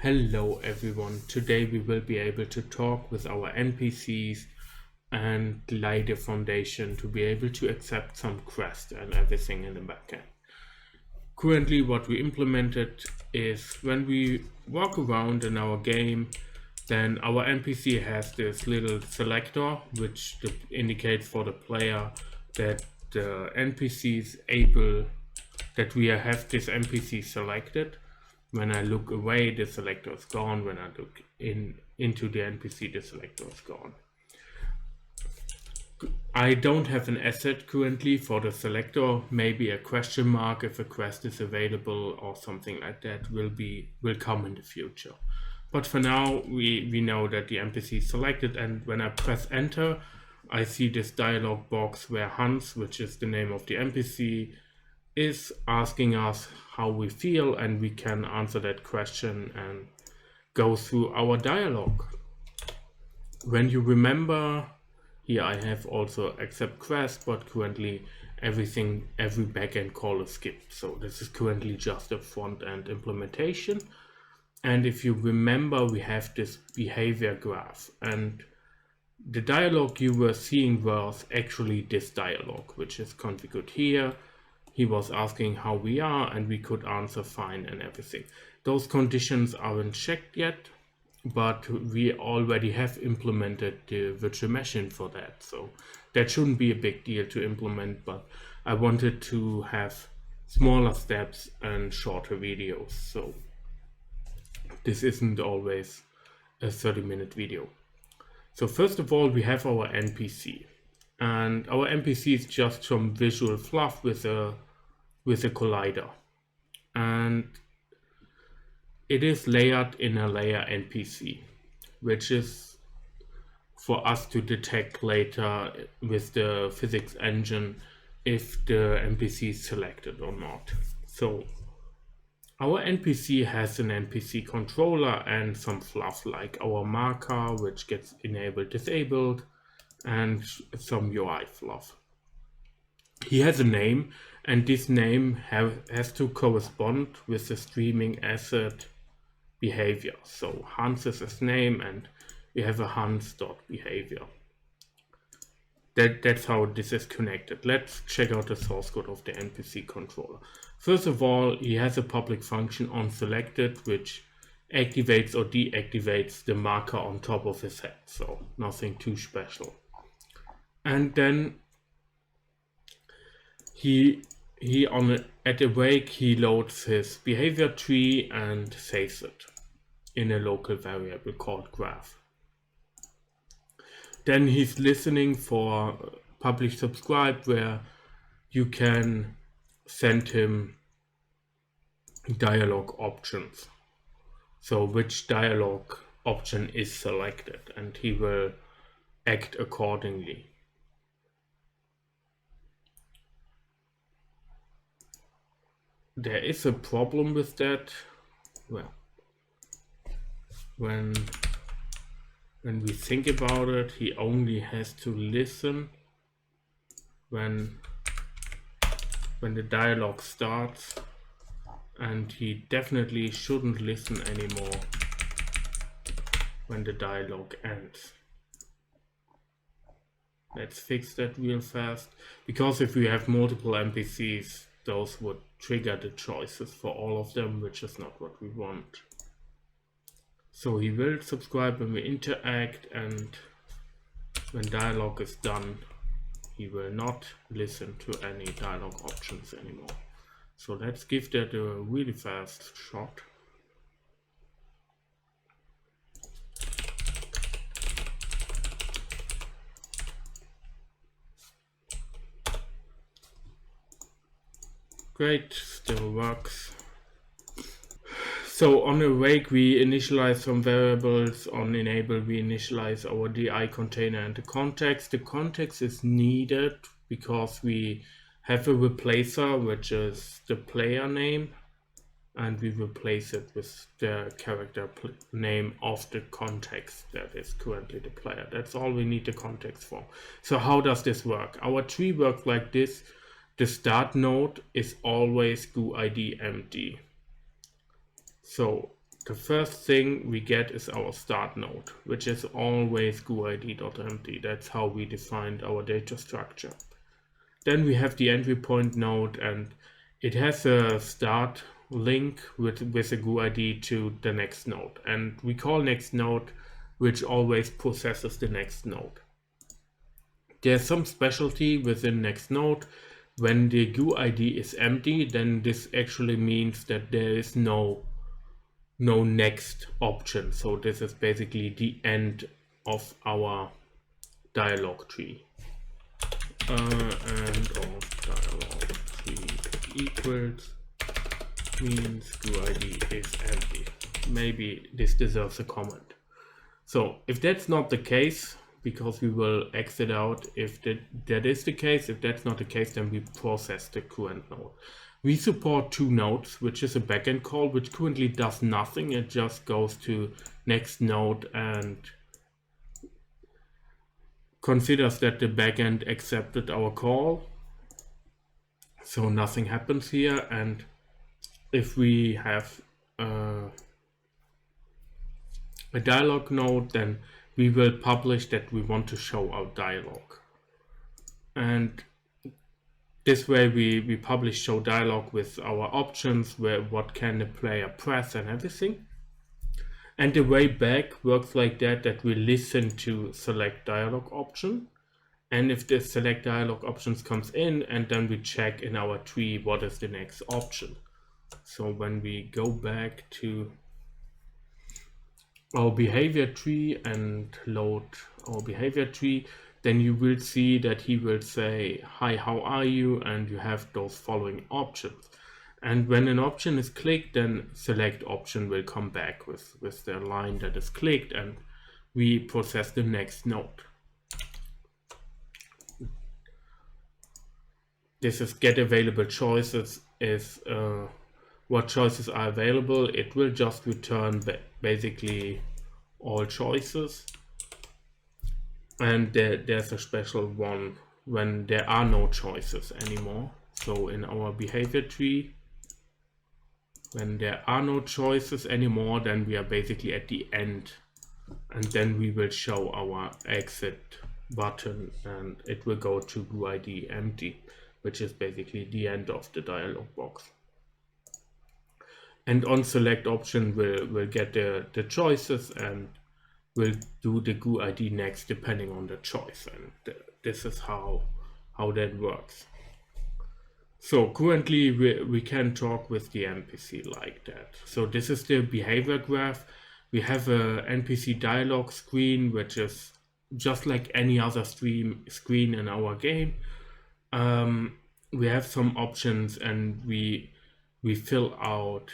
Hello everyone, today we will be able to talk with our NPCs and lay the foundation to be able to accept some quest and everything in the backend. Currently what we implemented is when we walk around in our game, then our NPC has this little selector which indicates for the player that the NPC is able, that we have this NPC selected. When I look away, the selector is gone. When I look into the NPC, the selector is gone. I don't have an asset currently for the selector. Maybe a question mark if a quest is available or something like that will come in the future. But for now, we know that the NPC is selected, and when I press enter, I see this dialog box where Hans, which is the name of the NPC, is asking us how we feel, and we can answer that question and go through our dialogue. When you remember, here I have also accept quest, but currently every backend call is skipped. So this is currently just a front end implementation. And if you remember, we have this behavior graph, and the dialogue you were seeing was actually this dialogue, which is configured here. He was asking how we are, and we could answer fine and everything. Those conditions aren't checked yet, but we already have implemented the virtual machine for that. So that shouldn't be a big deal to implement, but I wanted to have smaller steps and shorter videos. So this isn't always a 30-minute video. So first of all, we have our NPC. And our NPC is just some visual fluff with a collider, and it is layered in a layer NPC, which is for us to detect later with the physics engine if the NPC is selected or not. So our NPC has an NPC controller and some fluff like our marker, which gets enabled, disabled, and some UI fluff. He has a name, and this name has to correspond with the streaming asset behavior. So Hans is his name, and we have a Hans.behavior. That's how this is connected. Let's check out the source code of the NPC controller. First of all, he has a public function onSelected, which activates or deactivates the marker on top of his head. So nothing too special. And then at awake he loads his behavior tree and saves it in a local variable called graph. Then he's listening for publish subscribe, where you can send him dialog options. So which dialog option is selected, and he will act accordingly. There is a problem with that. Well, when we think about it, he only has to listen when the dialogue starts, and he definitely shouldn't listen anymore when the dialogue ends. Let's fix that real fast, because if we have multiple NPCs, those would trigger the choices for all of them, which is not what we want. So he will subscribe when we interact, and when dialogue is done, he will not listen to any dialogue options anymore. So let's give that a really fast shot. Great, still works. So on awake we initialize some variables, on enable we initialize our DI container and the context. The context is needed because we have a replacer, which is the player name, and we replace it with the character name of the context that is currently the player. That's all we need the context for. So how does this work? Our tree works like this. The start node is always GUID empty. So the first thing we get is our start node, which is always GUID.empty. That's how we defined our data structure. Then we have the entry point node, and it has a start link with a GUID to the next node. And we call next node, which always processes the next node. There's some specialty within next node. When the GUID is empty, then this actually means that there is no next option. So this is basically the end of our dialog tree. And of dialog tree equals means GUID is empty. Maybe this deserves a comment. So if that's not the case, because we will exit out if that is the case. If that's not the case, then we process the current node. We support two nodes, which is a backend call, which currently does nothing. It just goes to next node and considers that the backend accepted our call. So nothing happens here. And if we have a dialog node, then we will publish that we want to show our dialog. And this way we publish show dialog with our options, where what can the player press and everything. And the way back works like that we listen to select dialog option. And if the select dialog options comes in, and then we check in our tree what is the next option. So when we go back to our behavior tree and load our behavior tree, then you will see that he will say, hi, how are you? And you have those following options. And when an option is clicked, then select option will come back with the line that is clicked, and we process the next node. This is get available choices, is what choices are available. It will just return basically all choices. And there's a special one when there are no choices anymore. So in our behavior tree, when there are no choices anymore, then we are basically at the end. And then we will show our exit button, and it will go to GUID empty, which is basically the end of the dialog box. And on select option we'll get the choices, and we'll do the GUID next depending on the choice. And this is how that works. So currently we can talk with the NPC like that. So this is the behavior graph. We have a NPC dialog screen, which is just like any other screen in our game. We have some options, and we fill out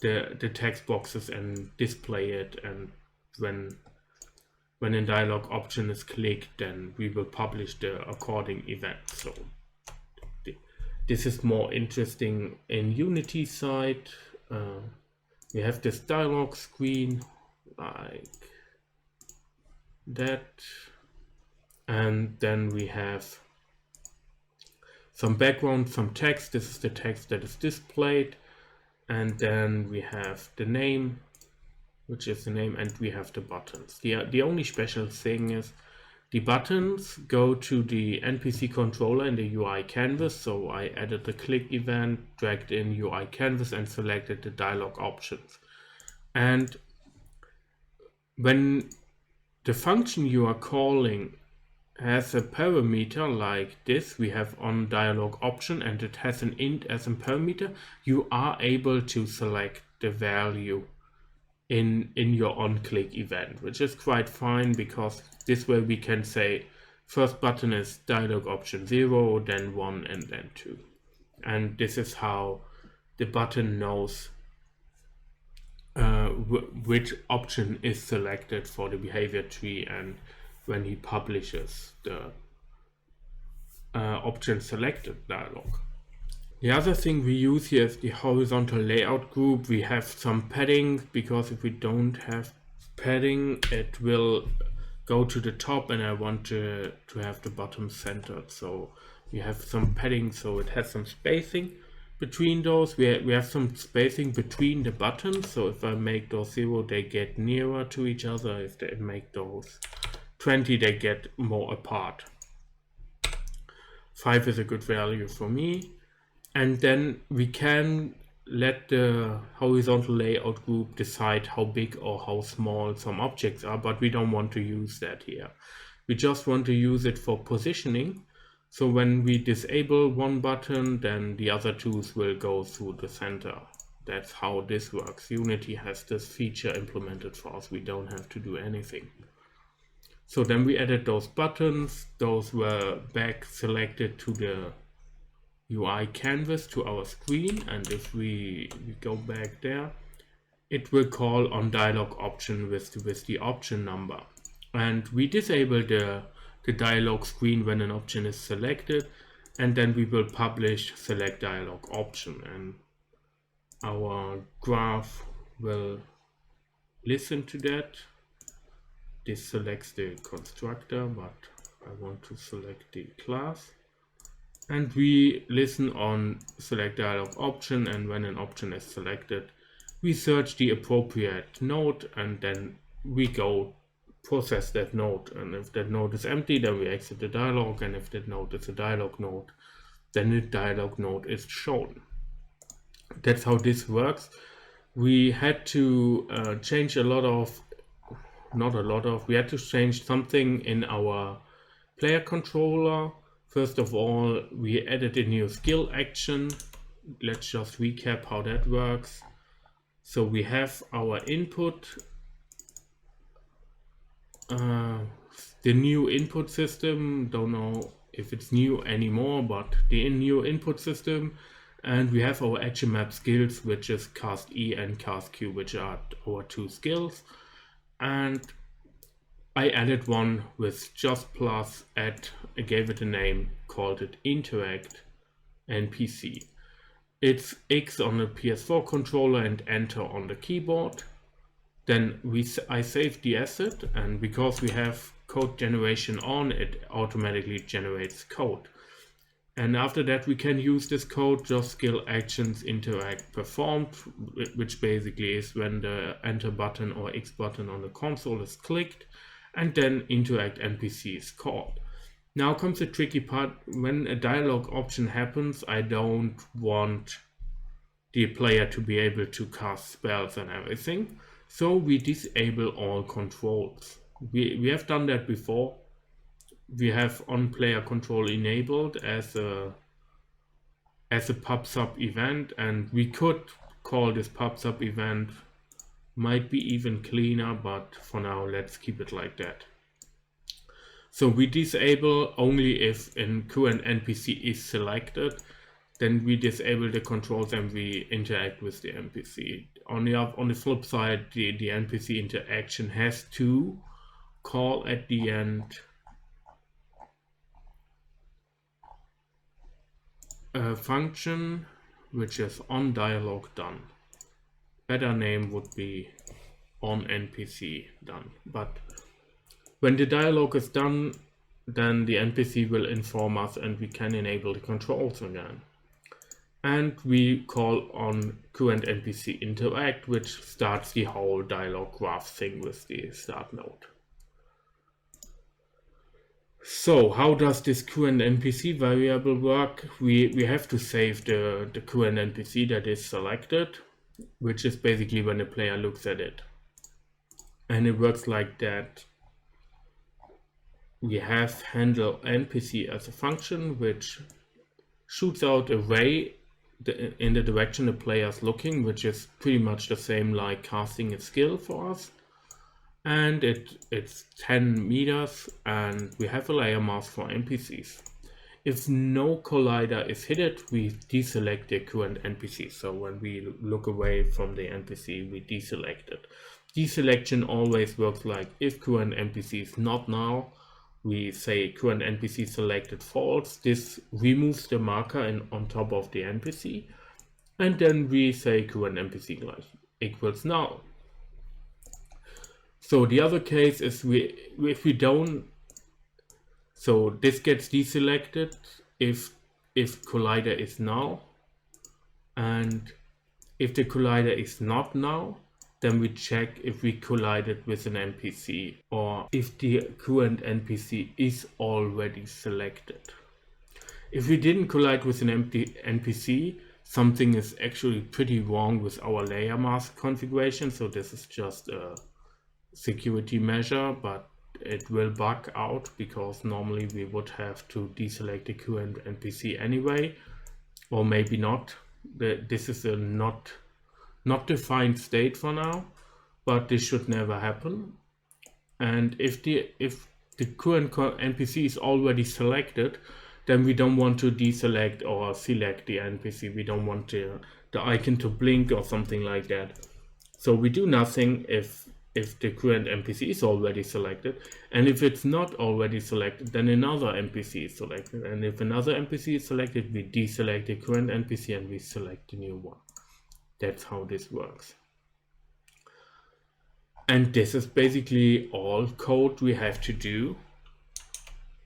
the text boxes and display it. And when a dialog option is clicked, then we will publish the according event. So this is more interesting in Unity side. We have this dialog screen like that, and then we have some background, some text. This is the text that is displayed, and then we have the name, which is the name, and we have the buttons. The only special thing is the buttons go to the NPC controller in the UI canvas. So I added the click event, dragged in UI canvas, and selected the dialog options. And when the function you are calling has a parameter like this, we have on dialog option, and it has an int as a parameter, you are able to select the value in your on-click event, which is quite fine, because this way we can say first button is dialog option 0, then 1, and then 2. And this is how the button knows which option is selected for the behavior tree, and when he publishes the option selected dialog. The other thing we use here is the horizontal layout group. We have some padding, because if we don't have padding, it will go to the top, and I want to have the bottom centered. So we have some padding, so it has some spacing. between those. We have some spacing between the buttons, so if I make those 0, they get nearer to each other. If they make those 20, they get more apart. 5 is a good value for me. And then we can let the horizontal layout group decide how big or how small some objects are, but we don't want to use that here. We just want to use it for positioning. So when we disable one button, then the other twos will go through the center. That's how this works. Unity has this feature implemented for us. We don't have to do anything. So then we added those buttons. Those were back selected to the UI canvas, to our screen. And if we go back there, it will call on dialog option with the option number. And we disable the dialog screen when an option is selected, and then we will publish select dialog option, and our graph will listen to that. This selects the constructor, but I want to select the class, and we listen on select dialog option, and when an option is selected, we search the appropriate node, and then we go process that node. And if that node is empty, then we exit the dialog, and if that node is a dialog node, then the dialog node is shown. That's how this works. We had to change we had to change something in our player controller. First of all, we added a new skill action. Let's just recap how that works. So we have our input, the new input system. Don't know if it's new anymore, but the new input system. And we have our action map skills, which is cast E and cast Q, which are our two skills. And I added one with just plus add, I gave it a name, called it interact NPC. It's X on the PS4 controller and enter on the keyboard. Then I save the asset, and because we have code generation on, it automatically generates code. And after that, we can use this code, just skill actions interact performed, which basically is when the enter button or X button on the console is clicked, and then interact NPC is called. Now comes the tricky part. When a dialog option happens, I don't want the player to be able to cast spells and everything. So we disable all controls. We have done that before. We have on player control enabled as a pub sub event, and we could call this pub sub event, might be even cleaner, but for now let's keep it like that. So we disable only if in current NPC is selected. Then we disable the controls and we interact with the NPC. On the flip side, the NPC interaction has to call at the end a function which is on dialog done. Better name would be on NPC done. But when the dialog is done, then the NPC will inform us and we can enable the controls again. And we call on current NPC interact, which starts the whole dialog graph thing with the start node. So how does this current NPC variable work? We have to save the current NPC that is selected, which is basically when the player looks at it. And it works like that. We have handle NPC as a function which shoots out a ray in the direction the player is looking, which is pretty much the same like casting a skill for us. And it's 10 meters, and we have a layer mask for NPCs. If no collider is hit, we deselect the current NPC. So when we look away from the NPC, we deselect it. Deselection always works like if current NPC is not null, we say current NPC selected false. This removes the marker on top of the NPC, and then we say current NPC equals null. So the other case is if we don't, so this gets deselected if collider is null, And if the collider is not now, then we check if we collided with an NPC or if the current NPC is already selected. If we didn't collide with an empty NPC, something is actually pretty wrong with our layer mask configuration. So this is just a security measure, but it will bug out because normally we would have to deselect the current NPC anyway, or maybe not. This is a not defined state for now, but this should never happen. And if the current NPC is already selected, then we don't want to deselect or select the NPC. We don't want the icon to blink or something like that. So we do nothing if the current NPC is already selected, and if it's not already selected, then another NPC is selected, and if another NPC is selected, we deselect the current NPC and we select the new one. That's how this works. And this is basically all code we have to do.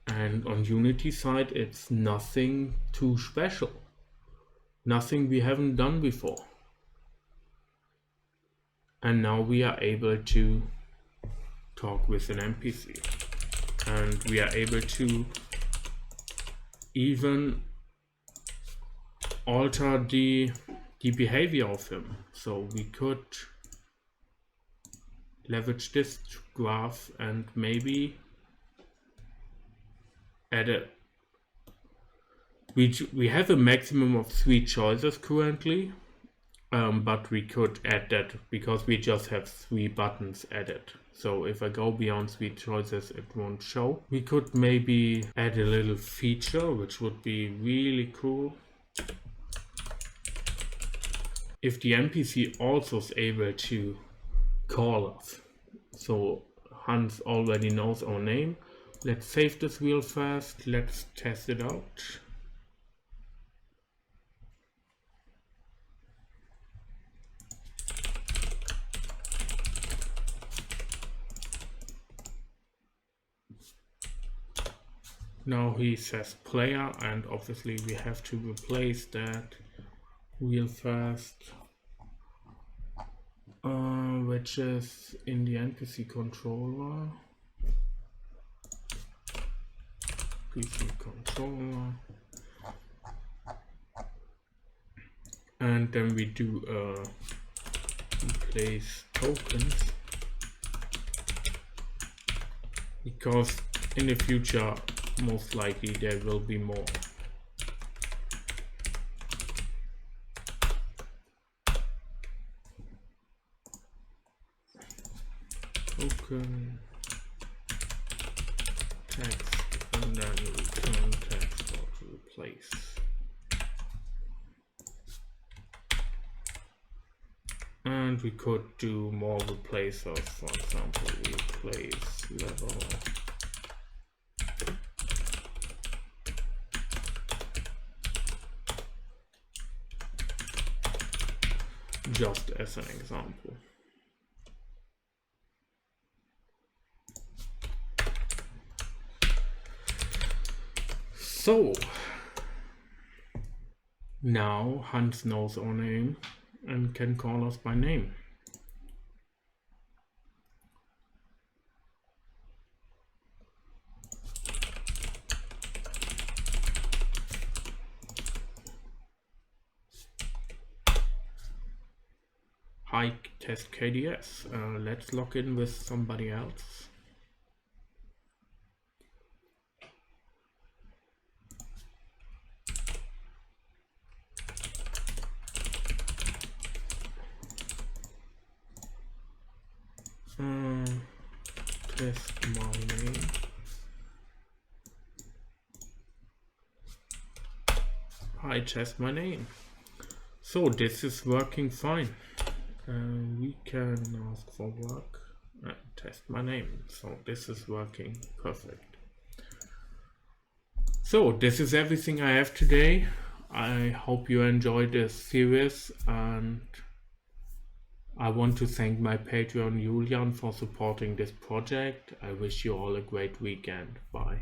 And on Unity side, it's nothing too special. Nothing we haven't done before. And now we are able to talk with an NPC. And we are able to even alter the behavior of him. So we could leverage this graph and maybe add a... We have a maximum of 3 choices currently. But we could add that because we just have 3 buttons added. So if I go beyond 3 choices, it won't show. We could maybe add a little feature, which would be really cool. If the NPC also is able to call us. So Hans already knows our name. Let's save this real fast. Let's test it out. Now he says player, and obviously we have to replace that real fast, which is in the NPC controller. PC controller. And then we do replace tokens, because in the future most likely there will be more. Token text and then return text or to replace. And we could do more replacers, for example, replace level. Just as an example. So now Hans knows our name and can call us by name. Hi, test KDS. Let's log in with somebody else. Test my name. Hi, test my name. So this is working fine. We can ask for work and test my name. So this is working perfect. So this is everything I have today. I hope you enjoyed this series, and I want to thank my Patreon Julian for supporting this project. I wish you all a great weekend. Bye.